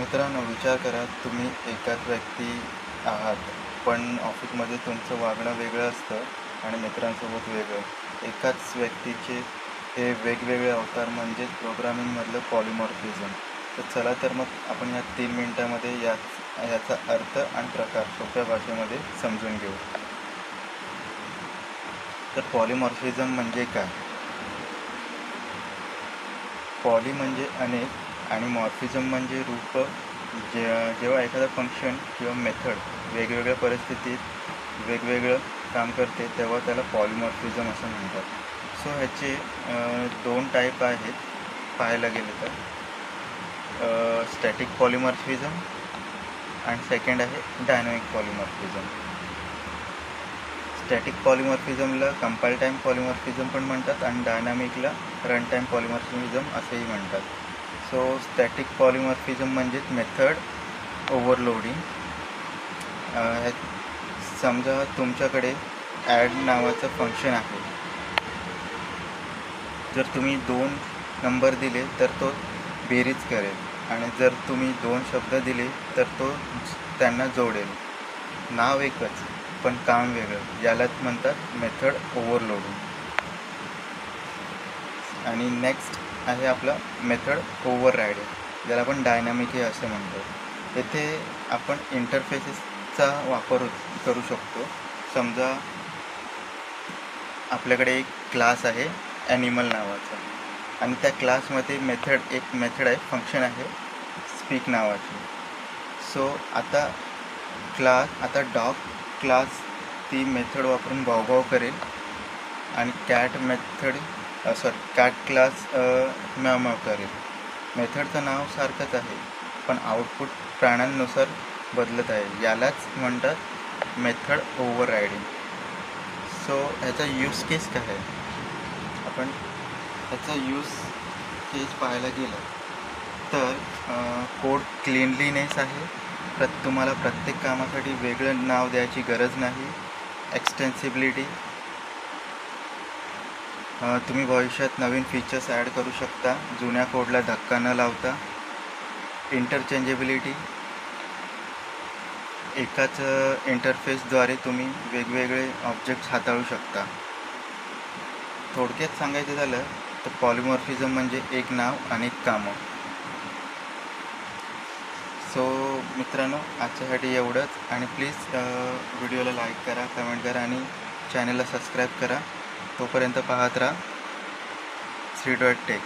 मित्रांनो, विचार करा, तुम्ही एकाच व्यक्ती आहात, पण ऑफिसमध्ये तुमचं वागणं वेगळं असतं आणि मित्रांसोबत वेगळं. एकाच व्यक्तीचे हे वेगवेगळे अवतार म्हणजे प्रोग्रामिंगमधलं पॉलिमॉर्फिझम. तर चला तर मग आपण या 3 मिनिटांमध्ये याचा अर्थ आणि प्रकार सोप्या भाषेमध्ये समजून घेऊ. तर पॉलिमॉर्फिझम म्हणजे काय? पॉली म्हणजे अनेक आणि मॉर्फिझम म्हणजे रूप. जेव्हा एखादा फंक्शन किंवा मेथड वेगवेगळ्या परिस्थितीत वेगवेगळं काम करते तेव्हा त्याला पॉलिमॉर्फिझम असं म्हणतात. सो ह्याचे 2 टाईप आहेत पाहायला गेलं तर. स्टॅटिक पॉलिमॉर्फिझम आणि सेकंड आहे डायनॅमिक पॉलिमॉर्फिझम. स्टॅटिक पॉलिमॉर्फिझमला कंपाईल टाईम पॉलिमॉर्फिझम पण म्हणतात आणि डायनॅमिकला रन टाईम पॉलिमॉर्फिझम असेही म्हणतात. सो स्टॅटिक पॉलिमॉर्फिझम म्हणजेच मेथड ओव्हरलोडिंग. समजा तुमच्याकडे ॲड नावाचं फंक्शन आहे. जर तुम्ही 2 नंबर दिले तर तो बेरीज करेल आणि जर तुम्ही 2 शब्द दिले तर तो त्यांना जोडेल. नाव एकच पण काम वेगळं, यालाच म्हणतात मेथड ओव्हरलोडिंग. आणि नेक्स्ट आहे आपलं मेथड ओव्हररायडिंग, ज्याला आपण डायनॅमिक असं म्हणतो. येथे आपण इंटरफेसेसचा वापर करू शकतो. समजा आपल्याकडे एक क्लास आहे ॲनिमल नावाचा आणि त्या क्लासमध्ये एक मेथड आहे, फंक्शन आहे स्पीक नावाची. सो आता डॉग क्लास ती मेथड वापरून भावभाव करेल आणि कॅट क्लास म्याव करेल. मेथडचं नाव सारखंच आहे पण आउटपुट प्राण्यांनुसार बदलत आहे, यालाच म्हणतात मेथड ओव्हररायडिंग. सो ह्याचा यूज केस काय आहे? आपण ह्याचा यूज केस पाहायला गेलं तर कोड क्लीनलीनेस आहे. तुम्हाला प्रत्येक कामासाठी वेगळं नाव द्यायची गरज नाही. एक्सटेन्सिबिलिटी, तुम्ही भविष्यात नवीन फीचर्स ॲड करू शकता जुन्या कोडला धक्का न लावता. इंटरचेंजेबिलिटी, एकाच इंटरफेसद्वारे तुम्ही वेगवेगळे ऑब्जेक्ट्स हाताळू शकता. थोडक्यात सांगायचं झालं तर पॉलिमॉर्फिझम म्हणजे एक नाव अनेक कामं. सो मित्रांनो, आजच्यासाठी एवढंच आणि प्लीज व्हिडिओला लाईक करा, कमेंट करा आणि चॅनलला सबस्क्राईब करा. तोपर्यंत पाहत राहा श्री.टेक.